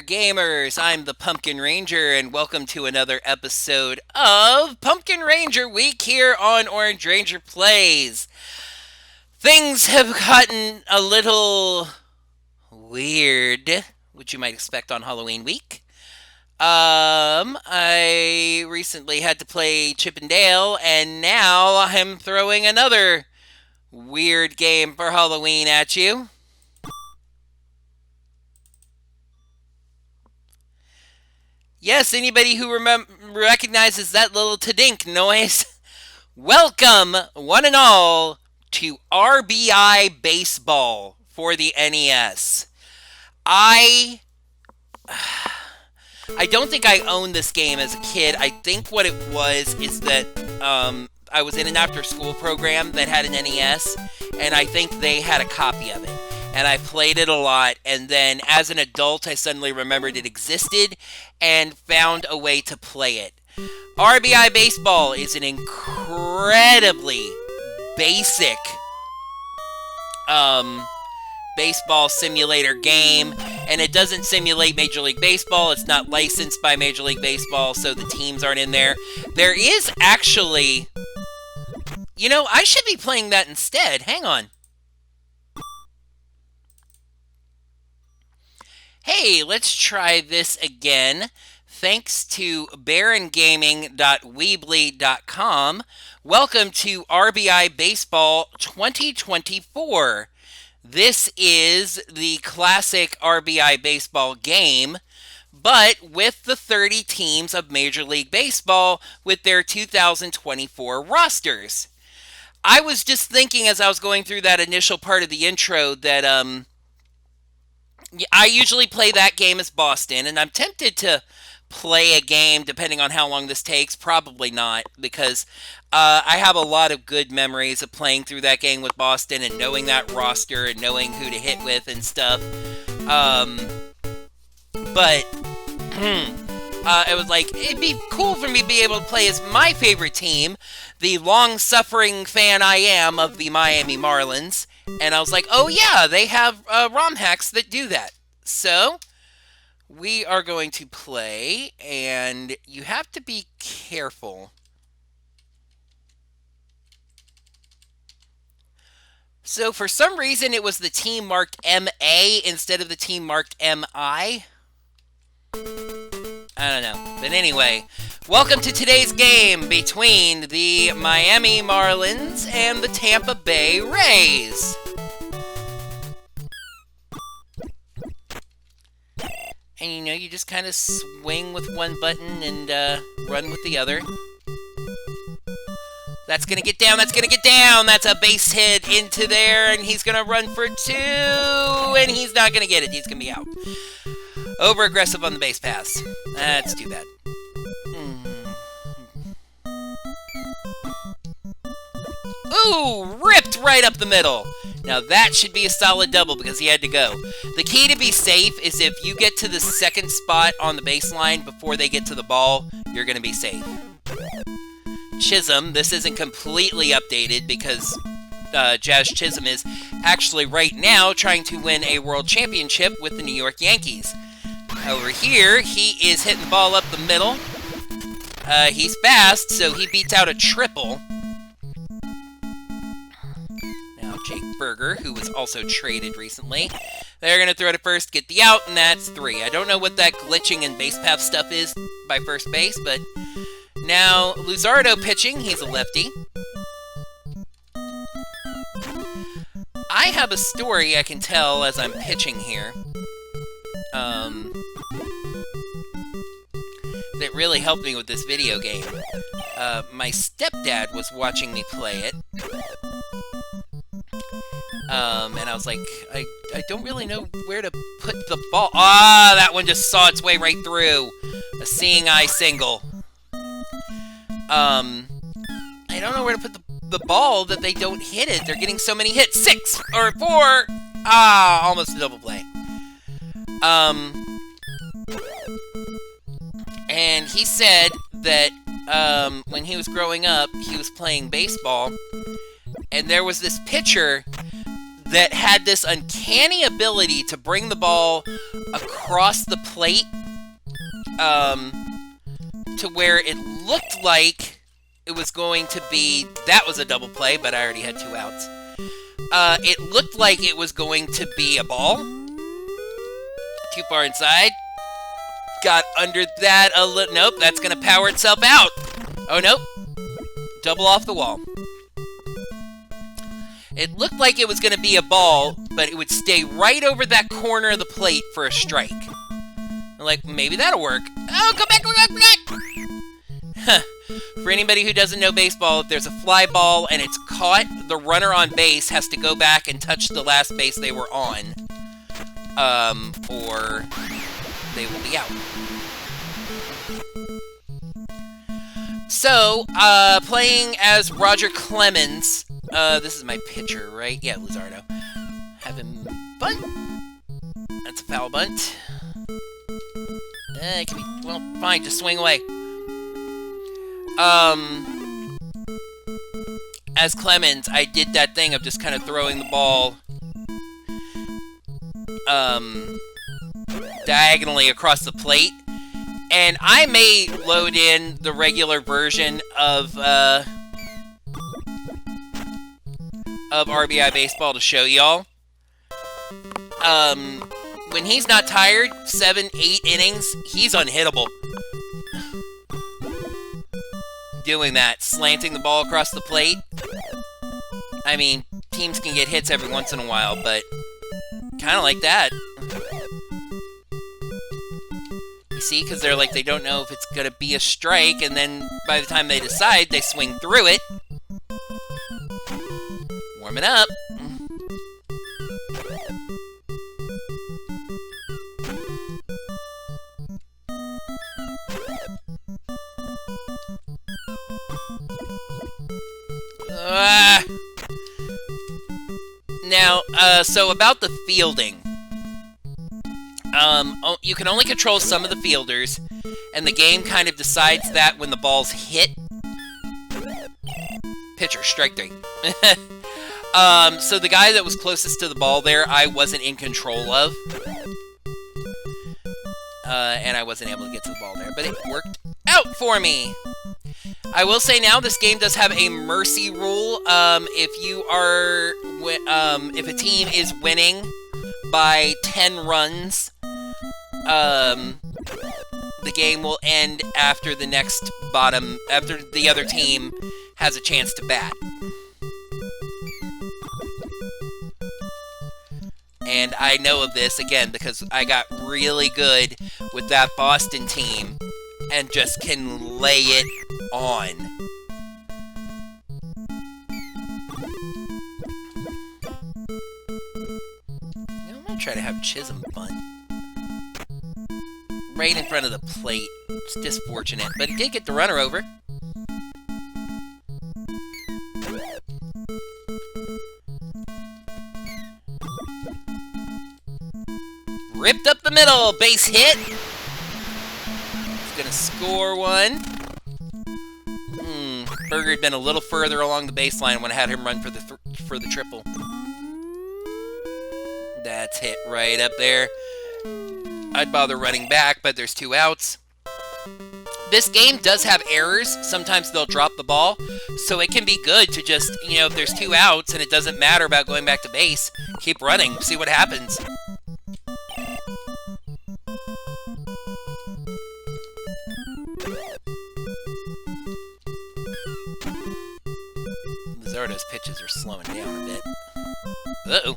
gamers, I'm the Pumpkin Ranger, and welcome to another episode of Pumpkin Ranger Week here on Orange Ranger Plays. Things have gotten a little weird, which you might expect on Halloween week. I recently had to play Chip and Dale, and now I'm throwing another weird game for Halloween at you. Yes, anybody who recognizes that little ta-dink noise, welcome, one and all, to RBI Baseball for the NES. I don't think I owned this game as a kid. I think what it was is that I was in an after-school program that had an NES, and I think they had a copy of it. And I played it a lot, and then as an adult, I suddenly remembered it existed and found a way to play it. RBI Baseball is an incredibly basic baseball simulator game, and it doesn't simulate Major League Baseball. It's not licensed by Major League Baseball, so the teams aren't in there. There is actually... You know, I should be playing that instead. Hang on. Hey, let's try this again. Thanks to barongaming.weebly.com. Welcome to RBI Baseball 2024. This is the classic RBI Baseball game, but with the 30 teams of Major League Baseball with their 2024 rosters. I was just thinking as I was going through that initial part of the intro that, I usually play that game as Boston, and I'm tempted to play a game depending on how long this takes. Probably not, because I have a lot of good memories of playing through that game with Boston and knowing that roster and knowing who to hit with and stuff. But it was like, it'd be cool for me to be able to play as my favorite team, the long-suffering fan I am of the Miami Marlins. And I was like, oh yeah, they have ROM hacks that do that. So, we are going to play, and you have to be careful. So, for some reason, it was the team marked MA instead of the team marked MI. I don't know. But anyway, welcome to today's game between the Miami Marlins and the Tampa Bay Rays. And you know, you just kind of swing with one button and run with the other. That's going to get down, that's going to get down! That's a base hit into there, and he's going to run for two, and he's not going to get it. He's going to be out. Over-aggressive on the base pass. That's too bad. Ooh, ripped right up the middle. Now that should be a solid double because he had to go. The key to be safe is if you get to the second spot on the baseline before they get to the ball, you're going to be safe. Chisholm, this isn't completely updated because Jazz Chisholm is actually right now trying to win a world championship with the New York Yankees. Over here, he is hitting the ball up the middle. He's fast, so he beats out a triple. Jake Berger, who was also traded recently. They're going to throw to first, get the out, and that's 3. I don't know what that glitching and base path stuff is by first base, but now Luzardo pitching. He's a lefty. I have a story I can tell as I'm pitching here. That really helped me with this video game. My stepdad was watching me play it. And I was like, I don't really know where to put the ball. Ah, that one just saw its way right through. A seeing eye single. I don't know where to put the ball that they don't hit it. They're getting so many hits. 6 or 4. Ah, almost a double play. And he said that when he was growing up, he was playing baseball, and there was this pitcher that had this uncanny ability to bring the ball across the plate to where it looked like it was going to be... That was a double play, but I already had 2 outs. It looked like it was going to be a ball. Too far inside. Got under that a little... Nope, that's going to power itself out. Oh, nope. Double off the wall. It looked like it was going to be a ball, but it would stay right over that corner of the plate for a strike. I'm like, maybe that'll work. Oh, come back, come back, come back! Huh. For anybody who doesn't know baseball, if there's a fly ball and it's caught, the runner on base has to go back and touch the last base they were on. Or they will be out. So, playing as Roger Clemens, this is my pitcher, right? Yeah, Luzardo. Have him bunt. That's a foul bunt. It can be, well, fine, just swing away. As Clemens, I did that thing of just kind of throwing the ball, diagonally across the plate. And I may load in the regular version of RBI Baseball to show y'all. When he's not tired, 7, 8 innings, he's unhittable. Doing that, slanting the ball across the plate. I mean, teams can get hits every once in a while, but kind of like that. You see, because they're like, they don't know if it's going to be a strike, and then by the time they decide, they swing through it. Warming up. Now, so about the fielding. You can only control some of the fielders, and the game kind of decides that when the ball's hit. Pitcher, strike 3. So the guy that was closest to the ball there, I wasn't in control of. And I wasn't able to get to the ball there, but it worked out for me. I will say now, this game does have a mercy rule. If a team is winning by 10 runs, the game will end after the after the other team has a chance to bat. And I know of this, again, because I got really good with that Boston team and just can lay it on. I'm going to try to have Chisholm bunt. Right in front of the plate. It's disfortunate, but he did get the runner over. Ripped up the middle, base hit. He's gonna score one. Berger had been a little further along the baseline when I had him run for the triple. That's hit right up there. I'd bother running back, but there's 2 outs. This game does have errors. Sometimes they'll drop the ball, so it can be good to just, if there's 2 outs and it doesn't matter about going back to base, keep running, see what happens. Luzardo's pitches are slowing down a bit. Uh-oh.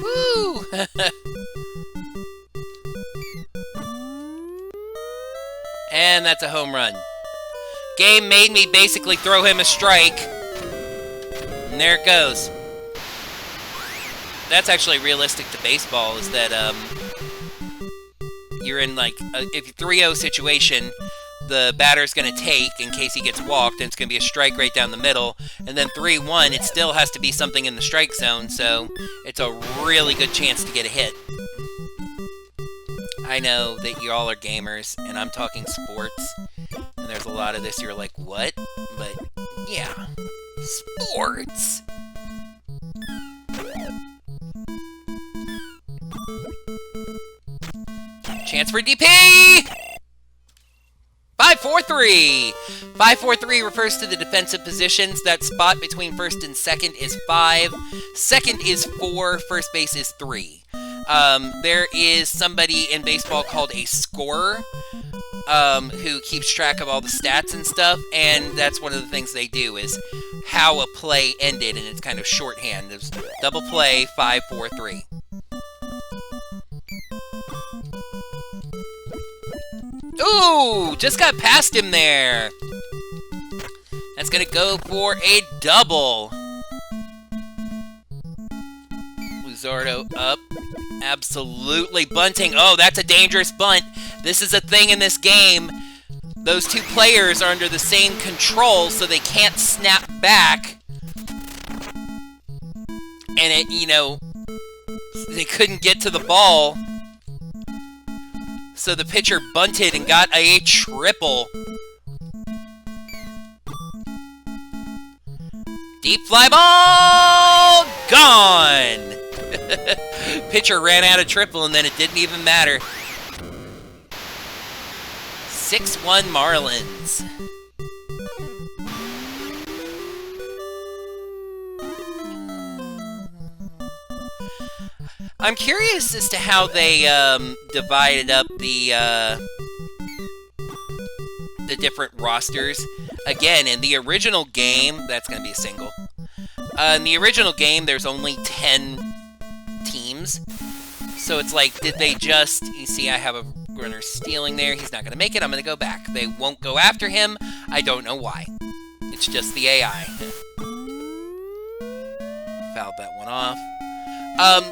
Woo! And that's a home run. Game made me basically throw him a strike. And there it goes. That's actually realistic to baseball, is that, you're in, like, if you're 3-0 situation, the batter's going to take in case he gets walked, and it's going to be a strike right down the middle. And then 3-1, it still has to be something in the strike zone, so it's a really good chance to get a hit. I know that you all are gamers, and I'm talking sports. And there's a lot of this, you're like, what? But, yeah. Sports! Chance for DP! 5-4-3! 5-4-3 refers to the defensive positions. That spot between first and second is 5. Second is 4. First base is 3. There is somebody in baseball called a scorer who keeps track of all the stats and stuff, and that's one of the things they do is how a play ended, and it's kind of shorthand. There's double play, 5-4-3. Ooh, just got past him there. That's gonna go for a double. Luzardo up. Absolutely bunting. Oh, that's a dangerous bunt. This is a thing in this game. Those two players are under the same control, so they can't snap back. And it, you know, they couldn't get to the ball. So the pitcher bunted and got a triple. Deep fly ball! Gone! Pitcher ran out of triple and then it didn't even matter. 6-1 Marlins. I'm curious as to how they divided up the different rosters. Again, in the original game, that's going to be a single. In the original game, there's only 10 teams. So it's like, did they just... You see, I have a runner stealing there. He's not going to make it. I'm going to go back. They won't go after him. I don't know why. It's just the AI. Fouled that one off.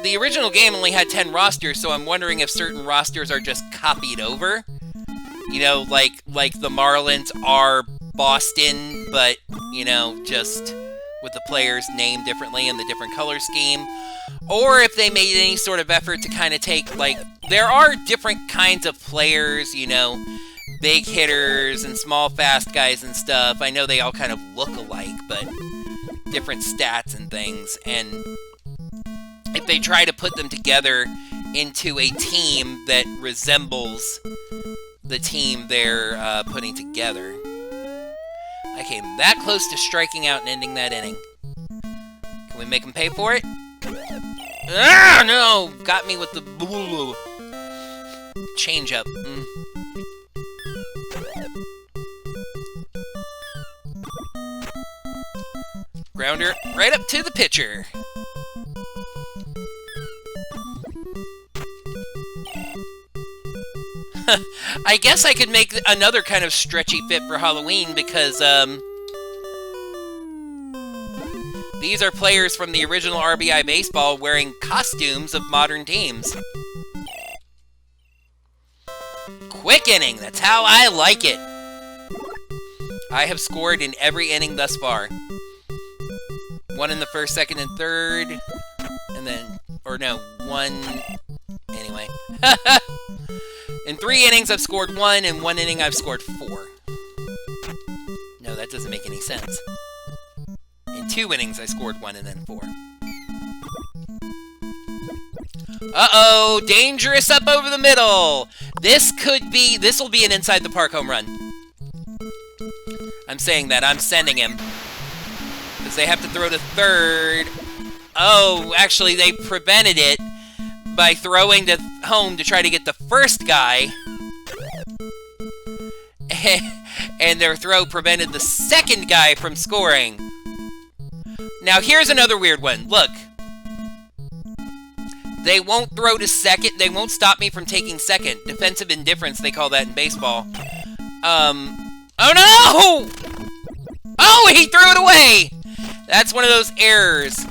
The original game only had 10 rosters, so I'm wondering if certain rosters are just copied over. You know, like the Marlins are Boston, but, you know, just with the players named differently and the different color scheme. Or if they made any sort of effort to kind of take, like, there are different kinds of players, you know, big hitters and small fast guys and stuff. I know they all kind of look alike, but different stats and things, and if they try to put them together into a team that resembles the team they're putting together. I came that close to striking out and ending that inning. Can we make them pay for it? Ah, no! Got me with the change-up. Grounder right up to the pitcher. I guess I could make another kind of stretchy fit for Halloween because, these are players from the original RBI Baseball wearing costumes of modern teams. Quick inning, that's how I like it. I have scored in every inning thus far. One in the first, second, and third, and then, or no, one, anyway. In 3 innings, I've scored 1. In 1 inning, I've scored 4. No, that doesn't make any sense. In 2 innings, I scored 1 and then 4. Uh-oh! Dangerous up over the middle! This will be an inside-the-park home run. I'm saying that. I'm sending him. Because they have to throw to third. Oh, actually, they prevented it by throwing to home to try to get the first guy. And their throw prevented the second guy from scoring. Now, here's another weird one. Look. They won't throw to second. They won't stop me from taking second. Defensive indifference, they call that in baseball. Oh, no! Oh, he threw it away! That's one of those errors.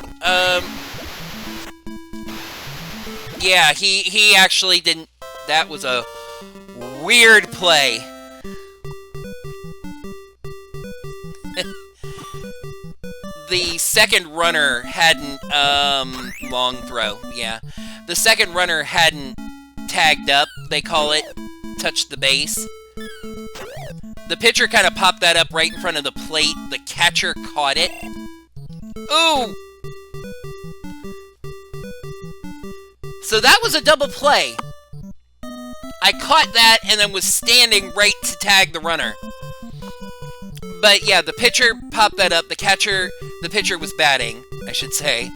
Yeah, he actually didn't... That was a weird play. The second runner hadn't, long throw, yeah. The second runner hadn't tagged up, they call it, touched the base. The pitcher kind of popped that up right in front of the plate. The catcher caught it. Ooh! So that was a double play. I caught that and then was standing right to tag the runner. But yeah, the pitcher popped that up. The pitcher was batting, I should say.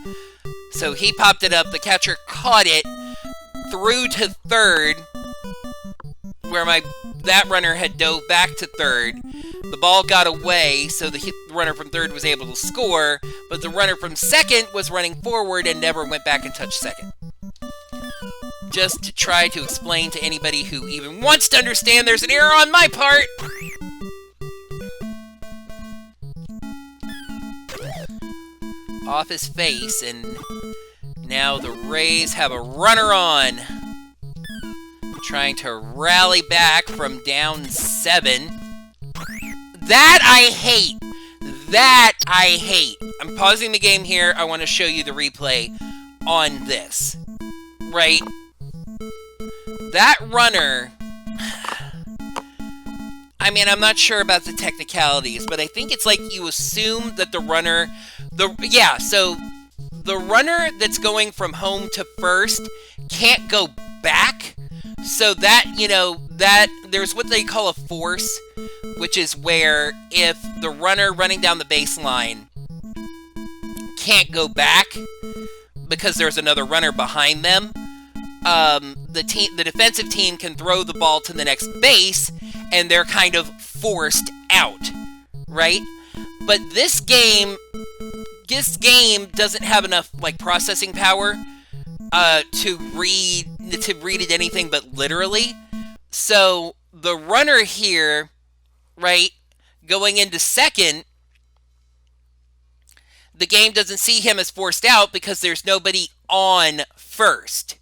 So he popped it up. The catcher caught it, threw to third, where that runner had dove back to third. The ball got away, so the runner from third was able to score, but the runner from second was running forward and never went back and touched second. Just to try to explain to anybody who even wants to understand there's an error on my part. Off his face, and now the Rays have a runner on. Trying to rally back from down 7. That I hate. That I hate. I'm pausing the game here. I want to show you the replay on this. Right? That runner... I mean, I'm not sure about the technicalities, but I think it's like you assume that the runner... so the runner that's going from home to first can't go back. So that, there's what they call a force, which is where if the runner running down the baseline can't go back because there's another runner behind them, the defensive team can throw the ball to the next base, and they're kind of forced out, right? But this game doesn't have enough processing power to read it anything but literally. So the runner here, right, going into second, the game doesn't see him as forced out because there's nobody on first,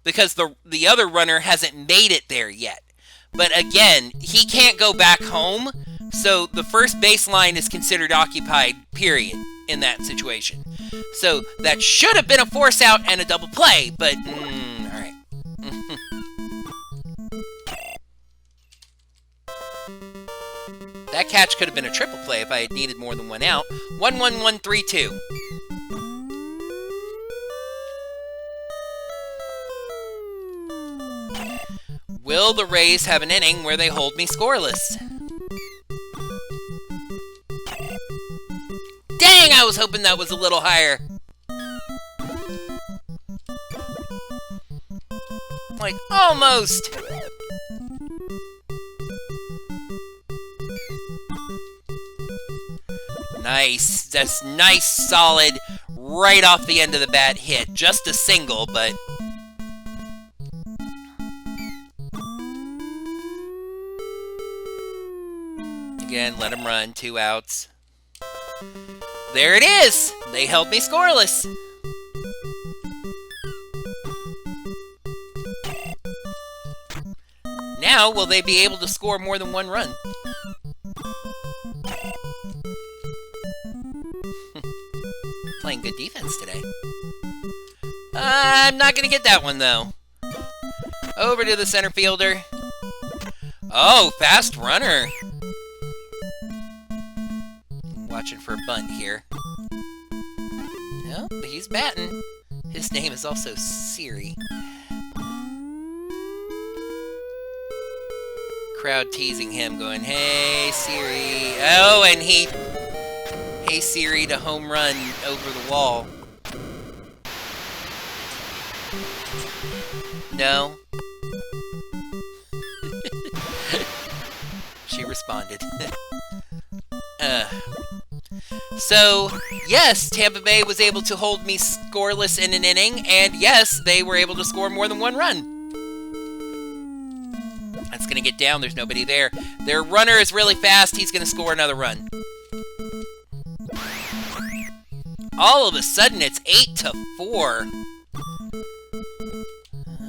because the other runner hasn't made it there yet. But again, he can't go back home, so the first baseline is considered occupied, period, in that situation. So that should have been a force out and a double play, but all right. That catch could have been a triple play if I had needed more than one out. 1-1-1-3-2. Will the Rays have an inning where they hold me scoreless? Dang, I was hoping that was a little higher. Almost. Nice. That's nice, solid, right off the end of the bat hit. Just a single, but... Again, let him run. 2 outs. There it is! They held me scoreless. Now, will they be able to score more than 1 run? Playing good defense today. I'm not going to get that one, though. Over to the center fielder. Oh, fast runner. Watching for a bunt here. Nope, he's batting. His name is also Siri. Crowd teasing him, going, "Hey, Siri." Oh, and he... Hey, Siri to home run over the wall. No. She responded. So, yes, Tampa Bay was able to hold me scoreless in an inning, and yes, they were able to score more than 1 run. That's going to get down. There's nobody there. Their runner is really fast. He's going to score another run. All of a sudden, it's 8-4.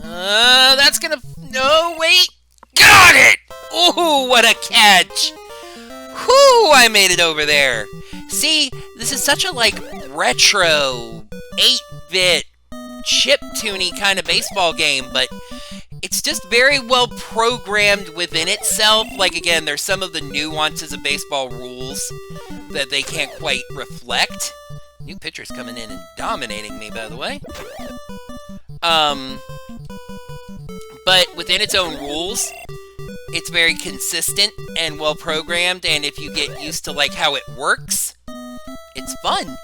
That's going to... No, wait. Got it! Ooh, what a catch. Whew, I made it over there. See, this is such a, retro, 8-bit, chiptune-y kind of baseball game, but it's just very well programmed within itself. Like, again, there's some of the nuances of baseball rules that they can't quite reflect. New pitcher's coming in and dominating me, by the way. But within its own rules, it's very consistent and well programmed, and if you get used to like how it works, it's fun.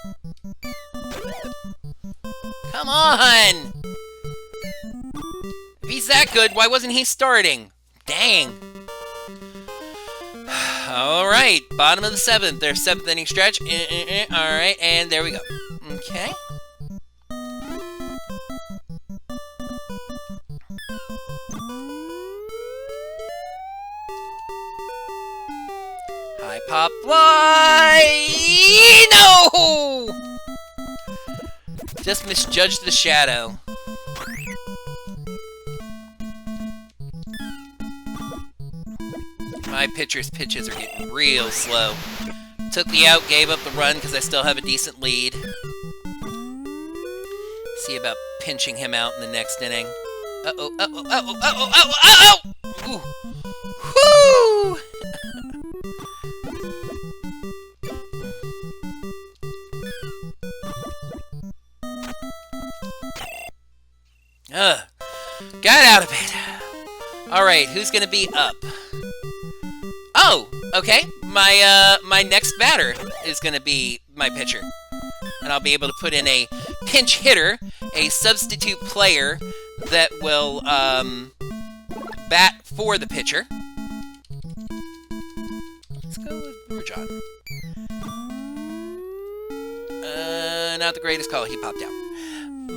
Come on! If he's that good, why wasn't he starting? Dang. Alright, bottom of the 7th. Their 7th inning stretch. Alright, and there we go. Okay. High pop fly! No! Just misjudged the shadow. My pitcher's pitches are getting real slow. Took the out, gave up the run because I still have a decent lead. See about pinching him out in the next inning. Uh-oh, uh-oh, uh-oh, uh-oh, uh-oh, uh-oh! Ooh. Whoo! Got out of it. Alright, who's gonna be up? Oh, okay. My next batter is gonna be my pitcher. And I'll be able to put in a pinch hitter, a substitute player that will bat for the pitcher. Let's go with Rujan. Not the greatest call, he popped out.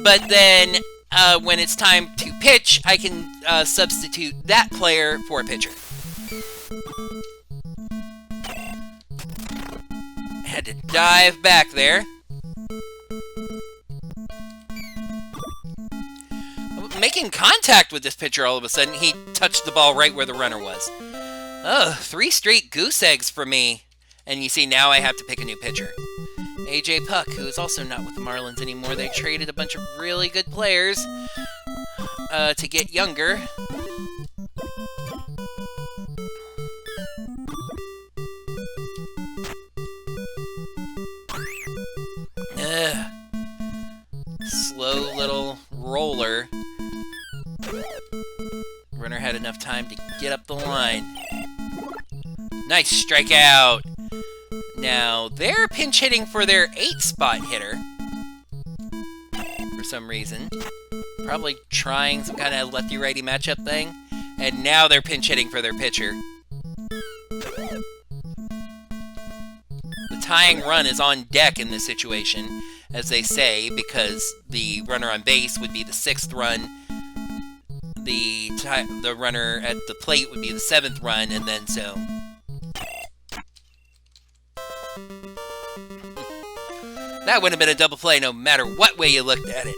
But then when it's time to pitch, I can substitute that player for a pitcher. Had to dive back there. Making contact with this pitcher all of a sudden. He touched the ball right where the runner was. Ugh, 3 straight goose eggs for me. And you see, now I have to pick a new pitcher. AJ Puck, who is also not with the Marlins anymore. They traded a bunch of really good players to get younger. Slow little roller. Runner had enough time to get up the line. Nice strikeout. Now, they're pinch hitting for their 8-spot hitter. For some reason. Probably trying some kind of lefty-righty matchup thing. And now they're pinch hitting for their pitcher. The tying run is on deck in this situation, as they say, because the runner on base would be the 6th run. The runner at the plate would be the 7th run, and then so... That would have been a double play no matter what way you looked at it.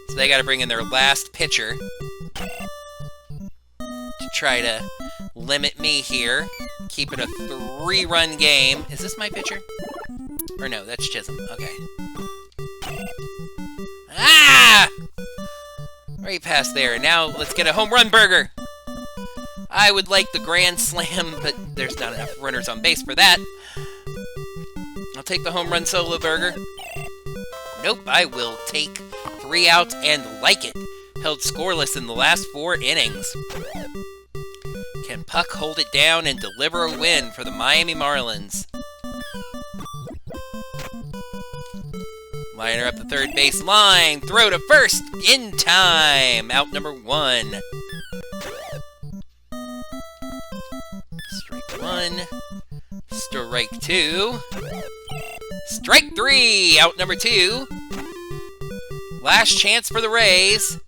So they got to bring in their last pitcher to try to limit me here. Keep it a 3-run game. Is this my pitcher? Or no, that's Chisholm. Okay. Ah! Right past there. Now let's get a home run burger. I would like the grand slam, but there's not enough runners on base for that. I'll take the home run solo burger. Nope, I will take 3 outs and like it. Held scoreless in the last 4 innings. Can Puck hold it down and deliver a win for the Miami Marlins? Liner up the third base line. Throw to first in time. Out number 1. Strike 1. Strike 2. Strike 3. Out number 2. Last chance for the Rays.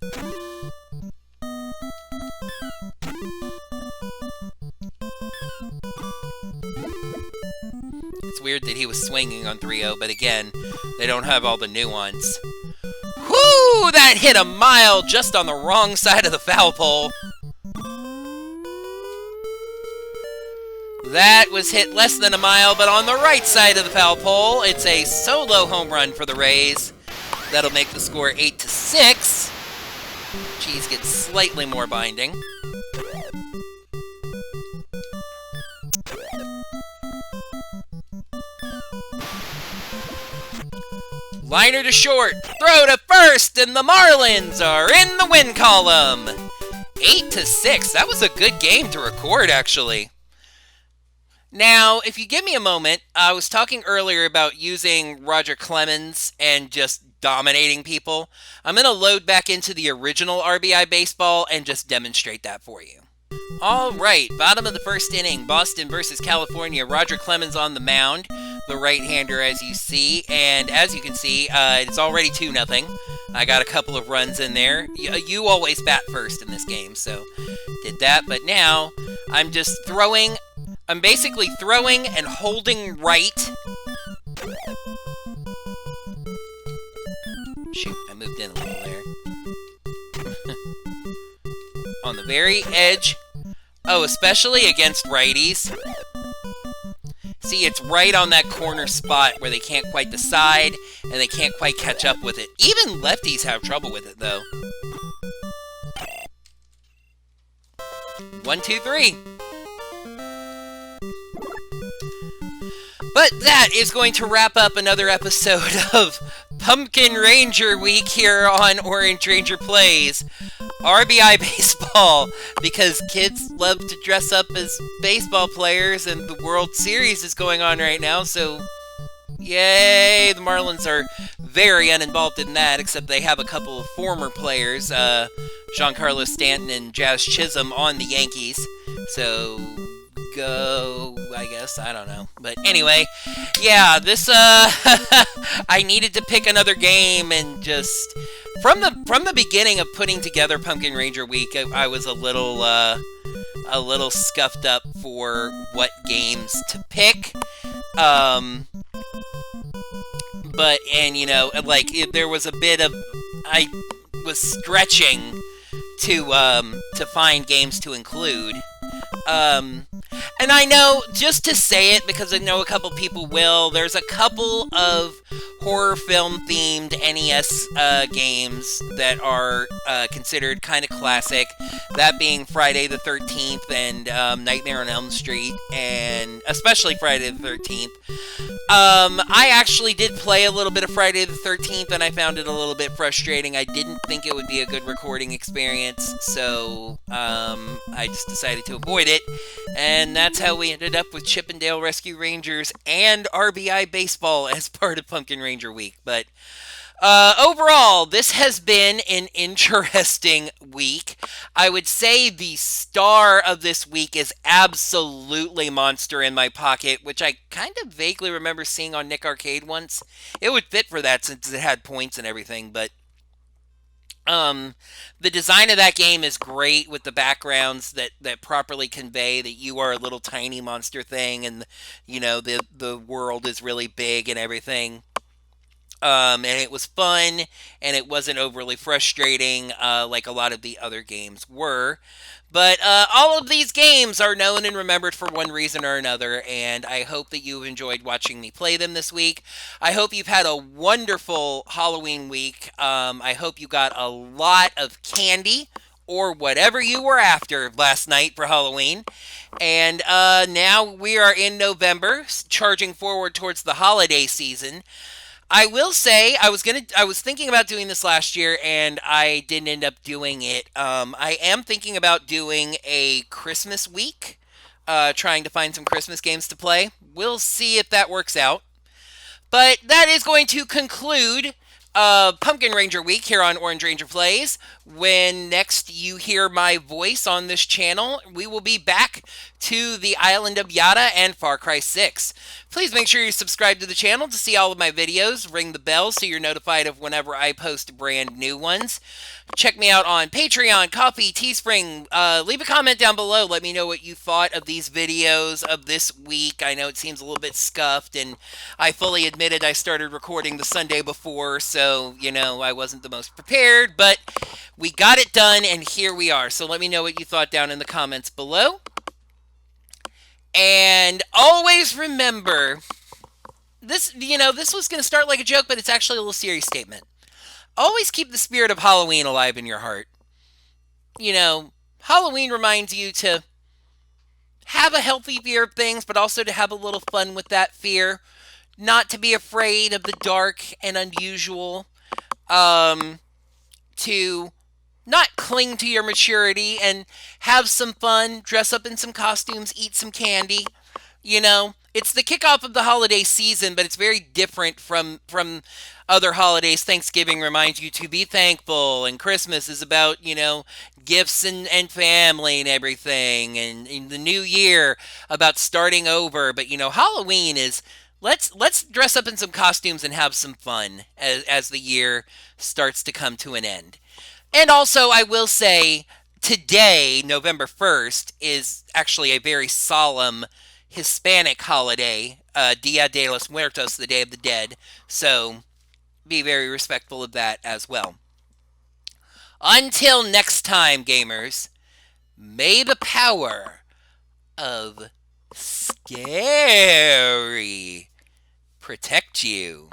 It's weird that he was swinging on 3-0, but again, they don't have all the nuance. Whoo! That hit a mile just on the wrong side of the foul pole. That was hit less than a mile, but on the right side of the foul pole. It's a solo home run for the Rays. That'll make the score 8-6. cheese gets slightly more binding. Liner to short, throw to first, and the Marlins are in the win column. 8-6, that was a good game to record, actually. Now, if you give me a moment, I was talking earlier about using Roger Clemens and just dominating people. I'm going to load back into the original RBI Baseball and just demonstrate that for you. All right, bottom of the first inning, Boston versus California. Roger Clemens on the mound, the right-hander, as you see. And as you can see, it's already 2-0. I got a couple of runs in there. You always bat first in this game, so did that. But now I'm just throwing. I'm basically throwing and holding right. Shoot, I moved in a little there. On the very edge. Oh, especially against righties. See, it's right on that corner spot where they can't quite decide, and they can't quite catch up with it. Even lefties have trouble with it, though. 1, 2, 3. But that is going to wrap up another episode of Pumpkin Ranger Week here on Orange Ranger Plays RBI Baseball, because kids love to dress up as baseball players, and the World Series is going on right now, so yay! The Marlins are very uninvolved in that, except they have a couple of former players, Giancarlo Stanton and Jazz Chisholm on the Yankees, so go, I guess, I don't know. But anyway, yeah, this, I needed to pick another game, and just, from the beginning of putting together Pumpkin Ranger Week, I was a little scuffed up for what games to pick, but, and, you know, like, there was a bit of, I was stretching to find games to include, and I know, just to say it, because I know a couple people will, there's a couple of horror film-themed NES games that are considered kind of classic, that being Friday the 13th and Nightmare on Elm Street, and especially Friday the 13th. I actually did play a little bit of Friday the 13th, and I found it a little bit frustrating. I didn't think it would be a good recording experience, so I just decided to avoid it, and that's how we ended up with Chippendale Rescue Rangers and RBI Baseball as part of Pumpkin Ranger Week. But overall, this has been an interesting week. I would say the star of this week is absolutely Monster in My Pocket, which I kind of vaguely remember seeing on Nick Arcade once. It would fit for that since it had points and everything, but the design of that game is great, with the backgrounds that properly convey that you are a little tiny monster thing, and, you know, the world is really big and everything. And it was fun, and it wasn't overly frustrating like a lot of the other games were. But all of these games are known and remembered for one reason or another, and I hope that you've enjoyed watching me play them this week. I hope you've had a wonderful Halloween week. I hope you got a lot of candy, or whatever you were after last night for Halloween. And now we are in November, charging forward towards the holiday season. I will say, I was thinking about doing this last year, and I didn't end up doing it. I am thinking about doing a Christmas week, trying to find some Christmas games to play. We'll see if that works out. But that is going to conclude Pumpkin Ranger Week here on Orange Ranger Plays. When next you hear my voice on this channel, we will be back to the Island of Yada and Far Cry 6. Please make sure you subscribe to the channel to see all of my videos. Ring the bell so you're notified of whenever I post brand new ones. Check me out on Patreon, Ko-fi, Teespring. Leave a comment down below. Let me know what you thought of these videos of this week. I know it seems a little bit scuffed, and I fully admitted I started recording the Sunday before, so, you know, I wasn't the most prepared, but we got it done, and here we are. So let me know what you thought down in the comments below. And always remember, this was going to start like a joke, but it's actually a little serious statement. Always keep the spirit of Halloween alive in your heart. Halloween reminds you to have a healthy fear of things, but also to have a little fun with that fear. Not to be afraid of the dark and unusual. To not cling to your maturity and have some fun, dress up in some costumes, eat some candy. It's the kickoff of the holiday season, but it's very different from other holidays. Thanksgiving reminds you to be thankful, and Christmas is about gifts and family and everything, and in the new year about starting over. But Halloween is let's dress up in some costumes and have some fun as the year starts to come to an end. And also, I will say today, November 1st, is actually a very solemn Hispanic holiday, Dia de los Muertos, the Day of the Dead. So be very respectful of that as well. Until next time, gamers, may the power of scary protect you.